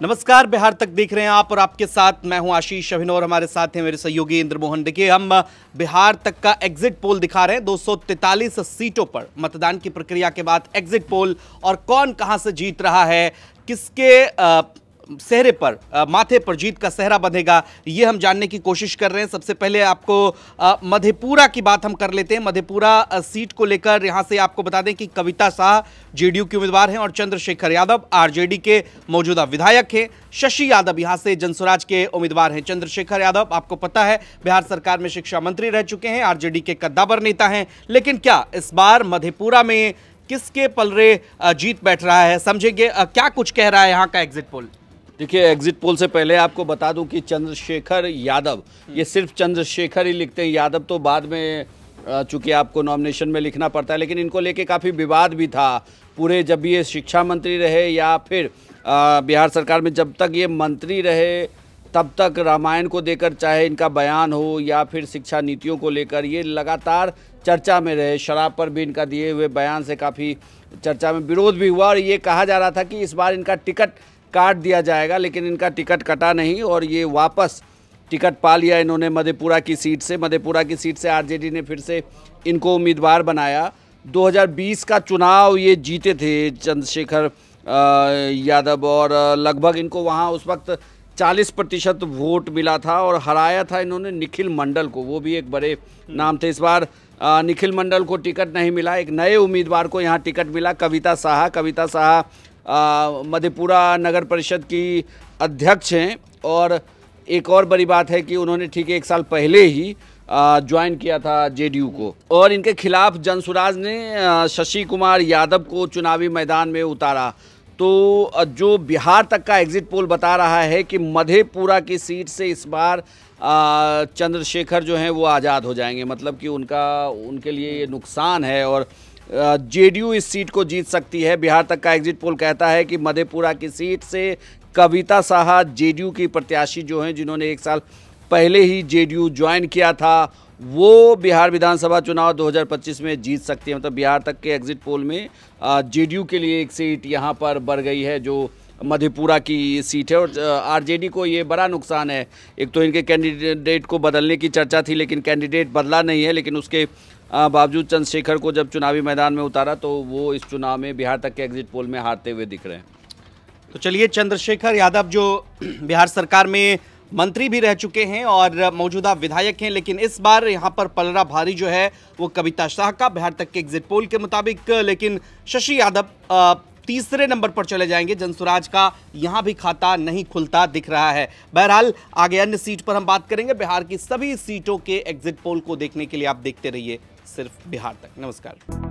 नमस्कार, बिहार तक देख रहे हैं आप और आपके साथ मैं हूं आशीष अभिनव और हमारे साथ हैं मेरे सहयोगी इंद्र मोहन। देखिए, हम बिहार तक का एग्जिट पोल दिखा रहे हैं। 243 सीटों पर मतदान की प्रक्रिया के बाद एग्जिट पोल और कौन कहां से जीत रहा है, किसके सेहरे पर माथे पर जीत का सेहरा बंधेगा, ये हम जानने की कोशिश कर रहे हैं। सबसे पहले आपको मधेपुरा की बात हम कर लेते हैं। मधेपुरा सीट को लेकर यहां से आपको बता दें कि कविता शाह जेडीयू के उम्मीदवार हैं और चंद्रशेखर यादव आरजेडी के मौजूदा विधायक हैं। शशि यादव यहां से जनसुराज के उम्मीदवार हैं। चंद्रशेखर यादव आपको पता है बिहार सरकार में शिक्षा मंत्री रह चुके हैं, आरजेडी के कद्दावर नेता हैं। लेकिन क्या इस बार मधेपुरा में किसके पलरे जीत बैठ रहा है, समझेंगे। क्या कुछ कह रहा है यहाँ का एग्जिट पोल? देखिए, एग्जिट पोल से पहले आपको बता दूं कि चंद्रशेखर यादव, ये सिर्फ चंद्रशेखर ही लिखते हैं, यादव तो बाद में चूंकि आपको नॉमिनेशन में लिखना पड़ता है, लेकिन इनको लेके काफ़ी विवाद भी था पूरे, जब ये शिक्षा मंत्री रहे या फिर बिहार सरकार में जब तक ये मंत्री रहे तब तक रामायण को देकर चाहे इनका बयान हो या फिर शिक्षा नीतियों को लेकर ये लगातार चर्चा में रहे। शराब पर भी इनका दिए हुए बयान से काफ़ी चर्चा में विरोध भी हुआ और ये कहा जा रहा था कि इस बार इनका टिकट काट दिया जाएगा, लेकिन इनका टिकट कटा नहीं और ये वापस टिकट पा लिया इन्होंने मधेपुरा की सीट से। मधेपुरा की सीट से आरजेडी ने फिर से इनको उम्मीदवार बनाया। 2020 का चुनाव ये जीते थे चंद्रशेखर यादव और लगभग इनको वहाँ उस वक्त 40% वोट मिला था और हराया था इन्होंने निखिल मंडल को, वो भी एक बड़े नाम थे। इस बार निखिल मंडल को टिकट नहीं मिला, एक नए उम्मीदवार को यहाँ टिकट मिला, कविता शाह मधेपुरा नगर परिषद की अध्यक्ष हैं। और एक और बड़ी बात है कि उन्होंने ठीक 1 साल पहले ही ज्वाइन किया था जेडीयू को और इनके खिलाफ जनसुराज ने शशि कुमार यादव को चुनावी मैदान में उतारा। तो जो बिहार तक का एग्जिट पोल बता रहा है कि मधेपुरा की सीट से इस बार चंद्रशेखर जो हैं वो आज़ाद हो जाएंगे, मतलब कि उनके लिए ये नुकसान है और जेडीयू इस सीट को जीत सकती है। बिहार तक का एग्जिट पोल कहता है कि मधेपुरा की सीट से कविता शाह जेडीयू की प्रत्याशी जो हैं, जिन्होंने 1 साल पहले ही जेडीयू ज्वाइन किया था, वो बिहार विधानसभा चुनाव 2025 में जीत सकती है। मतलब बिहार तक के एग्जिट पोल में जेडीयू के लिए एक सीट यहाँ पर बढ़ गई है जो मधेपुरा की सीट है और आरजेडी को ये बड़ा नुकसान है। एक तो इनके कैंडिडेट को बदलने की चर्चा थी, लेकिन कैंडिडेट बदला नहीं है, लेकिन उसके बावजूद चंद्रशेखर को जब चुनावी मैदान में उतारा तो वो इस चुनाव में बिहार तक के एग्जिट पोल में हारते हुए दिख रहे हैं। तो चलिए, चंद्रशेखर यादव जो बिहार सरकार में मंत्री भी रह चुके हैं और मौजूदा विधायक हैं, लेकिन इस बार यहां पर पलड़ा भारी जो है वो कविता शाह का बिहार तक के एग्जिट पोल के मुताबिक। लेकिन शशि यादव तीसरे नंबर पर चले जाएंगे। जनसुराज का यहां भी खाता नहीं खुलता दिख रहा है। बहरहाल आगे अन्य सीट पर हम बात करेंगे। बिहार की सभी सीटों के एग्जिट पोल को देखने के लिए आप देखते रहिए सिर्फ बिहार तक। नमस्कार।